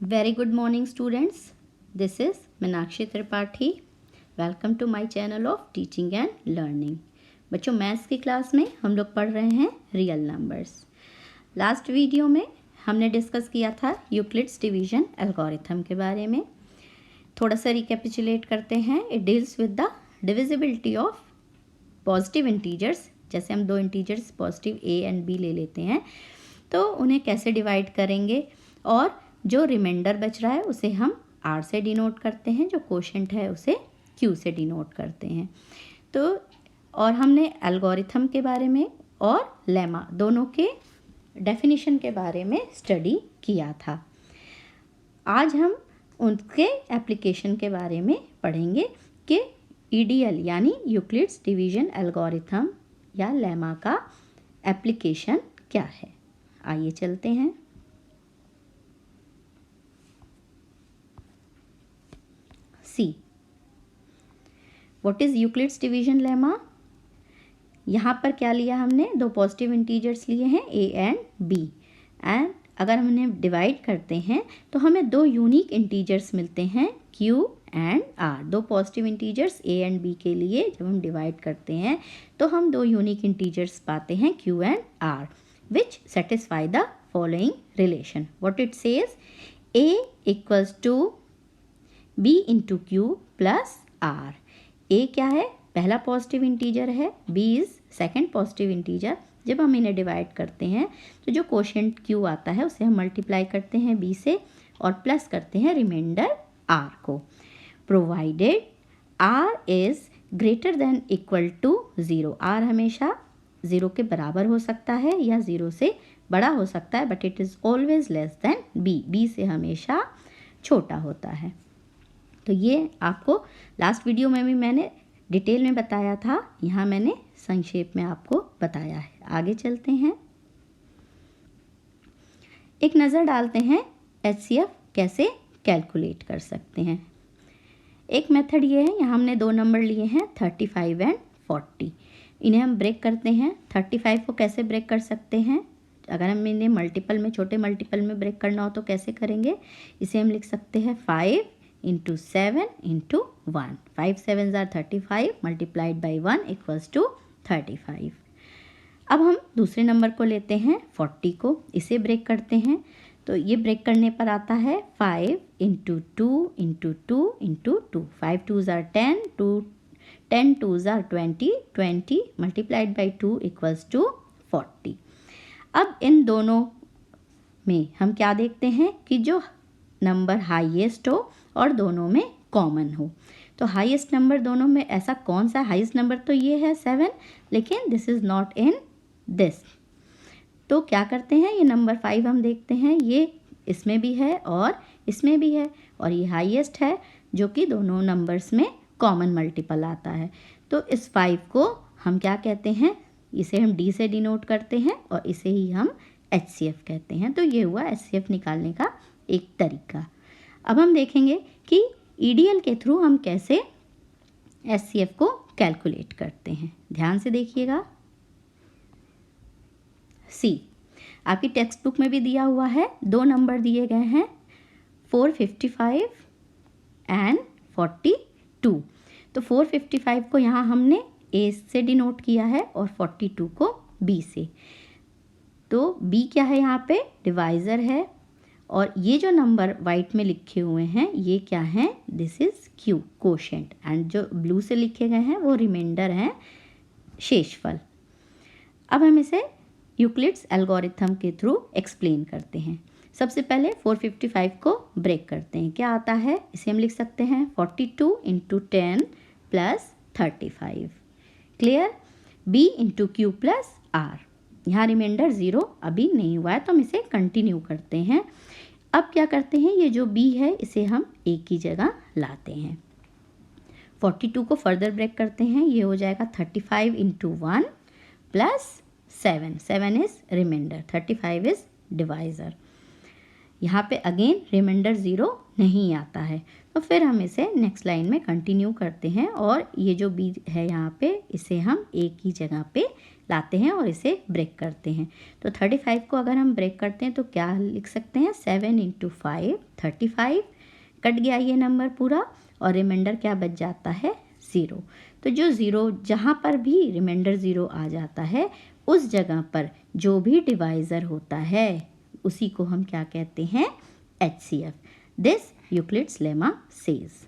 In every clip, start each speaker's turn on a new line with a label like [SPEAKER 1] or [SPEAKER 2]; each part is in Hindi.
[SPEAKER 1] Very good morning students. This is Meenakshi Tripathi. Welcome to my channel of teaching and learning. बच्चों मैथ्स की क्लास में हम लोग पढ़ रहे हैं रियल नंबर्स। लास्ट वीडियो में हमने डिस्कस किया था यूक्लिड्स डिवीजन एल्गोरिथम के बारे में। थोड़ा सा रिकैपिचुलेट करते हैं। It deals with the divisibility of positive integers. जैसे हम दो integers positive a and b ले लेते हैं तो उन्हें कैसे डिवाइड करेंगे, और जो रिमाइंडर बच रहा है उसे हम r से डिनोट करते हैं, जो कोशेंट है उसे q से डिनोट करते हैं। तो और हमने एल्गोरिथम के बारे में और लेमा दोनों के डेफिनेशन के बारे में स्टडी किया था। आज हम उनके एप्लीकेशन के बारे में पढ़ेंगे कि ईडीएल यानी यूक्लिड्स डिवीजन एल्गोरिथम या लेमा का एप्लीकेशन क्या है। आइए चलते हैं। See, what is Euclid's division lemma. यहाँ पर क्या लिया हमने, दो पॉजिटिव इंटीजर्स लिए हैं a एंड b, एंड अगर हम उन्हें डिवाइड करते हैं तो हमें दो यूनिक इंटीजर्स मिलते हैं q एंड r। दो positive integers a and b के लिए जब हम डिवाइड करते हैं तो हम दो यूनिक इंटीजर्स पाते हैं q and r, which satisfy the following relation. What it says, a equals to b into q plus r. a क्या है, पहला पॉजिटिव इंटीजर है, b is second positive integer. जब हम इन्हें डिवाइड करते हैं तो जो कोशेंट q आता है उसे हम मल्टीप्लाई करते हैं b से और प्लस करते हैं रिमाइंडर r को, provided r is greater than equal to 0। r हमेशा 0 के बराबर हो सकता है या 0 से बड़ा हो सकता है, but it is always less than b से हमेशा छोटा होता है। तो ये आपको लास्ट वीडियो में भी मैंने डिटेल में बताया था, यहाँ मैंने संक्षेप में आपको बताया है। आगे चलते हैं, एक नज़र डालते हैं HCF कैसे कैलकुलेट कर सकते हैं। एक मेथड ये है, यहाँ हमने दो नंबर लिए हैं 35 एंड 40। इन्हें हम ब्रेक करते हैं। 35 को कैसे ब्रेक कर सकते हैं, अगर हम इन्हें मल्टीपल में, छोटे मल्टीपल में ब्रेक करना हो तो कैसे करेंगे। इसे हम लिख सकते हैं 5 इंटू 7 इंटू 1। 5 7 ज़ार 35 मल्टीप्लाइड बाई 1 इक्वल्स टू 35। अब हम दूसरे नंबर को लेते हैं 40 को, इसे ब्रेक करते हैं तो ये ब्रेक करने पर आता है 5 इंटू 2 इंटू 2 इंटू 2। 5 2 ज़ार 10, 10 2 ज़ार 20, 20 मल्टीप्लाइड बाई 2 इक्वल्स टू 40। अब इन दोनों में हम क्या देखते हैं कि जो नंबर हाईएस्ट हो और दोनों में कॉमन हो। तो हाईएस्ट नंबर दोनों में ऐसा कौन सा, हाईएस्ट नंबर तो ये है 7, लेकिन this is not in this. तो क्या करते हैं, ये नंबर 5 हम देखते हैं, ये इसमें भी है और इसमें भी है, और ये हाईएस्ट है जो कि दोनों नंबर्स में कॉमन मल्टीपल आता है। तो इस 5 को हम क्या कहते हैं, इसे हम d से डिनोट करते हैं और इसे ही हम HCF कहते हैं। तो ये हुआ HCF निकालने का एक तरीका। अब हम देखेंगे कि EDL के थ्रू हम कैसे HCF को कैलकुलेट करते हैं। ध्यान से देखिएगा। C, आपकी टेक्स्ट बुक में भी दिया हुआ है, दो नंबर दिए गए हैं 455 एंड 42। तो 455 को यहाँ हमने A से डिनोट किया है और 42 को B से। तो B क्या है, यहाँ पे डिवाइज़र है, और ये जो नंबर वाइट में लिखे हुए हैं ये क्या हैं, this is Q quotient, and जो ब्लू से लिखे गए हैं वो रिमाइंडर हैं, शेषफल। अब हम इसे यूक्लिड्स एल्गोरिथम के थ्रू एक्सप्लेन करते हैं। सबसे पहले 455 को ब्रेक करते हैं। क्या आता है, इसे हम लिख सकते हैं 42 into 10 plus 35। Clear. b into Q plus r, यहाँ रिमाइंडर 0 अभी नहीं हुआ है तो हम इसे कंटिन्यू करते हैं। अब क्या करते हैं, ये जो b है इसे हम a की जगह लाते हैं। 42 को फर्दर ब्रेक करते हैं, ये हो जाएगा 35 into 1 plus 7। 7 is reminder, 35 is divisor. यहाँ पे अगेन रिमाइंडर 0 नहीं आता है, तो फिर हम इसे नेक्स्ट लाइन में कंटिन्यू करते हैं और ये जो b है यहाँ पे इसे हम a की जगह पे लाते हैं और इसे ब्रेक करते हैं। तो 35 को अगर हम ब्रेक करते हैं तो क्या लिख सकते हैं, 7 इंटू 5 35, कट गया ये नंबर पूरा और रिमाइंडर क्या बच जाता है, 0। तो जो 0 जहाँ पर भी रिमाइंडर 0 आ जाता है उस जगह पर जो भी डिवाइज़र होता है उसी को हम क्या कहते हैं, HCF। This Euclid's lemma says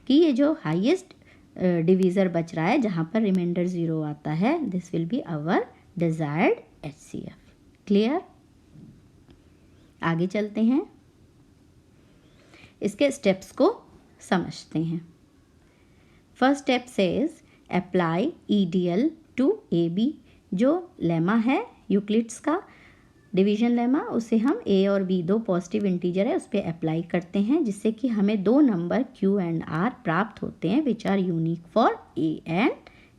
[SPEAKER 1] कि ये जो हाईएस्ट डिवीज़र बच रहा है जहाँ पर रिमाइंडर 0 आता है, this will be our desired HCF। Clear? आगे चलते हैं, इसके स्टेप्स को समझते हैं। First step says apply EDL to AB। जो लेमा है यूक्लिड्स का डिवीजन लेमा, उसे हम A और B दो पॉजिटिव इंटीजर है उस पर अप्लाई करते हैं, जिससे कि हमें दो नंबर Q एंड R प्राप्त होते हैं which are unique for A and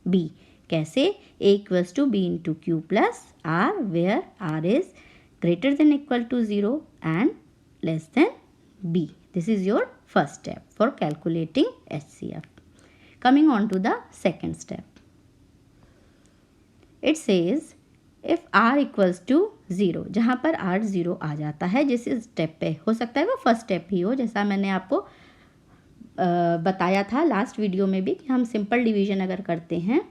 [SPEAKER 1] B। कैसे? A equals to B into Q plus R where R is greater than equal to 0 and less than B। This is your first step for calculating HCF. Coming on to the second step. It says if R equals to 0, जहाँ पर R 0 आ जाता है, जिस स्टेप पे हो सकता है वो फर्स्ट स्टेप ही हो, जैसा मैंने आपको बताया था लास्ट वीडियो में भी कि हम सिंपल डिवीजन अगर करते हैं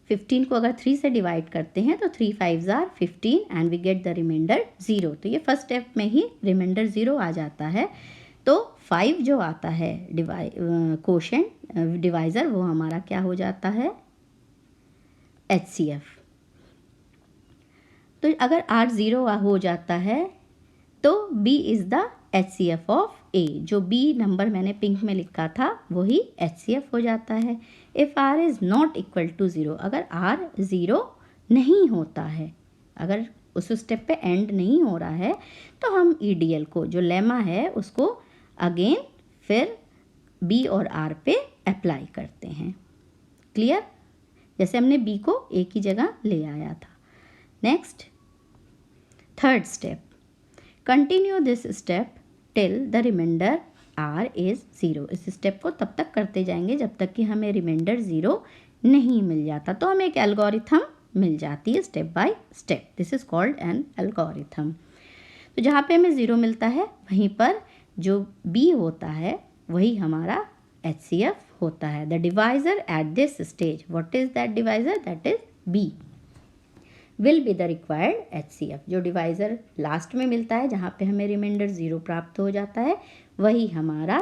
[SPEAKER 1] 15 को अगर 3 से डिवाइड करते हैं तो 3 5s are 15 and we get the reminder 0। तो ये फर्स्ट स्टेप में ही रिमाइंडर 0 आ जाता है। तो 5 जो आता है कोशेंट डिवाइज़र, वो हमारा क्या हो जाता है, HCF। तो अगर R 0 हो जाता है तो B is the HCF of A। जो B नंबर मैंने पिंक में लिखा था वही HCF हो जाता है। If R is not equal to 0, अगर R 0 नहीं होता है, अगर उस स्टेप पे एंड नहीं हो रहा है, तो हम EDL को जो लेमा है उसको अगेन फिर B और R पे अप्लाई करते हैं। क्लियर? जैसे हमने B को A की जगह ले आया था। Next third step, continue this step till the reminder R is 0। इस स्टेप को तब तक करते जाएंगे जब तक कि हमें रिमाइंडर 0 नहीं मिल जाता। तो हमें एक एल्गोरिथम मिल जाती है step by step. This is called an algorithm. तो जहाँ पे हमें 0 मिलता है वहीं पर जो B होता है वही हमारा HCF होता है। The divisor at this stage, what is that divisor, that is B will be the required HCF। जो डिवाइज़र लास्ट में मिलता है जहाँ पे हमें रिमाइंडर 0 प्राप्त हो जाता है वही हमारा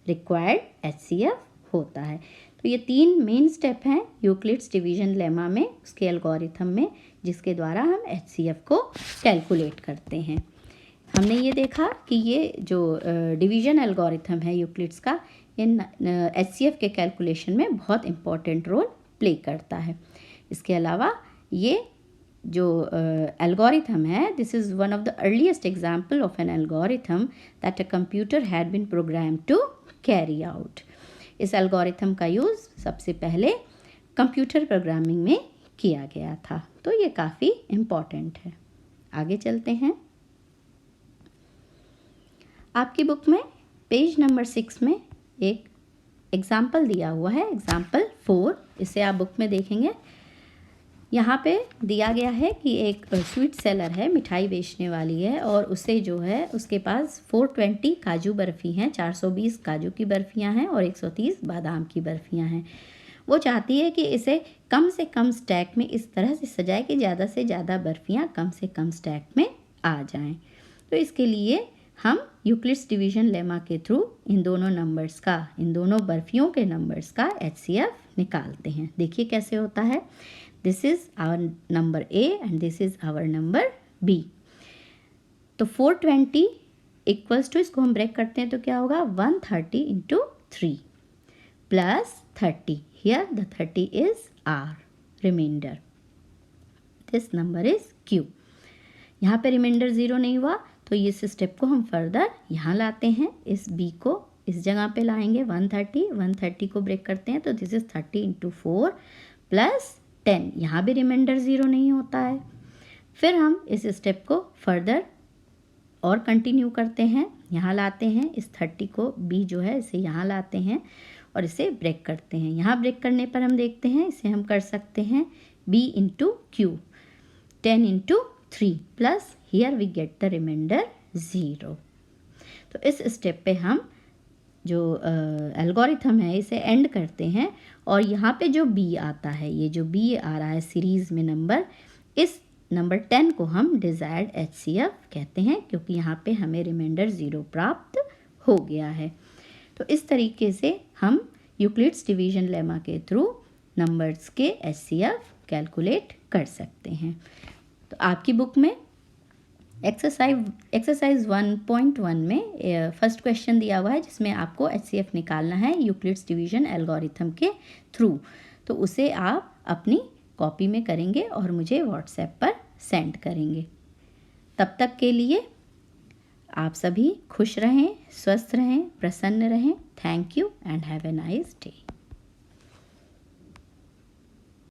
[SPEAKER 1] रिक्वायर्ड HCF होता है। तो ये 3 मेन स्टेप हैं यूक्लिड्स डिवीजन लेमा में, उसके एल्गोरिथम में, जिसके द्वारा हम HCF को कैलकुलेट करते हैं। हमने ये देखा कि ये जो डिवीजन एल्गोरिथम है यूक्लिड्स का, इन HCF के कैलकुलेशन में बहुत इम्पॉर्टेंट रोल प्ले करता है। इसके अलावा ये जो एल्गोरिथम है, this is one of the earliest example of an algorithm that a computer had been program to carry out. इस एल्गोरिथम का यूज़ सबसे पहले कंप्यूटर प्रोग्रामिंग में किया गया था। तो ये काफ़ी इम्पॉर्टेंट है। आगे चलते हैं। आपकी बुक में पेज नंबर 6 में एक एग्ज़ाम्पल दिया हुआ है, एग्ज़ाम्पल 4। इसे आप बुक में देखेंगे। यहाँ पे दिया गया है कि एक स्वीट सेलर है, मिठाई बेचने वाली है, और उसे जो है उसके पास 420 काजू बर्फ़ी हैं, 420 काजू की बर्फ़ियाँ हैं और 130 बादाम की बर्फ़ियाँ हैं। वो चाहती है कि इसे कम से कम स्टैक में इस तरह से सजाए कि ज़्यादा से ज़्यादा बर्फ़ियाँ कम से कम स्टैक में आ जाएं। तो इसके लिए हम यूक्लिड्स डिवीजन लेमा के थ्रू इन दोनों नंबर्स का, इन दोनों बर्फ़ियों के नंबर्स का HCF निकालते हैं। देखिए कैसे होता है। This is our number A and this is our number B। तो 420 इक्वल्स टू, इसको हम ब्रेक करते हैं तो क्या होगा, 130 into 3 plus 30। Here the 30 is R reminder. This number is Q। यहाँ पे रिमाइंडर 0 नहीं हुआ तो इस स्टेप को हम फर्दर यहाँ लाते हैं। इस B को इस जगह पे लाएंगे 130 को ब्रेक करते हैं तो दिस इज़ 30 इंटू 4 प्लस 10। यहाँ भी रिमाइंडर 0 नहीं होता है। फिर हम इस स्टेप को फर्दर और कंटिन्यू करते हैं, यहाँ लाते हैं इस 30 को, B जो है इसे यहाँ लाते हैं और इसे ब्रेक करते हैं। यहाँ ब्रेक करने पर हम देखते हैं इसे हम कर सकते हैं b into q, 10 into 3 plus here we get the remainder 0। तो इस स्टेप पे हम जो एल्गोरिथम है इसे एंड करते हैं और यहाँ पे जो b आता है, ये जो b आ रहा है सीरीज़ में नंबर, इस नंबर 10 को हम डिज़ायर्ड HCF कहते हैं क्योंकि यहाँ पे हमें रिमाइंडर 0 प्राप्त हो गया है। तो इस तरीके से हम यूक्लिड्स डिवीजन लेमा के थ्रू नंबर्स के HCF कैलकुलेट कर सकते हैं। तो आपकी बुक में एक्सरसाइज 1.1 में फर्स्ट क्वेश्चन दिया हुआ है जिसमें आपको HCF निकालना है यूक्लिड्स डिवीजन एल्गोरिथम के थ्रू। तो उसे आप अपनी कॉपी में करेंगे और मुझे व्हाट्सएप पर सेंड करेंगे। तब तक के लिए आप सभी खुश रहें, स्वस्थ रहें, प्रसन्न रहें। Thank you and have a nice day.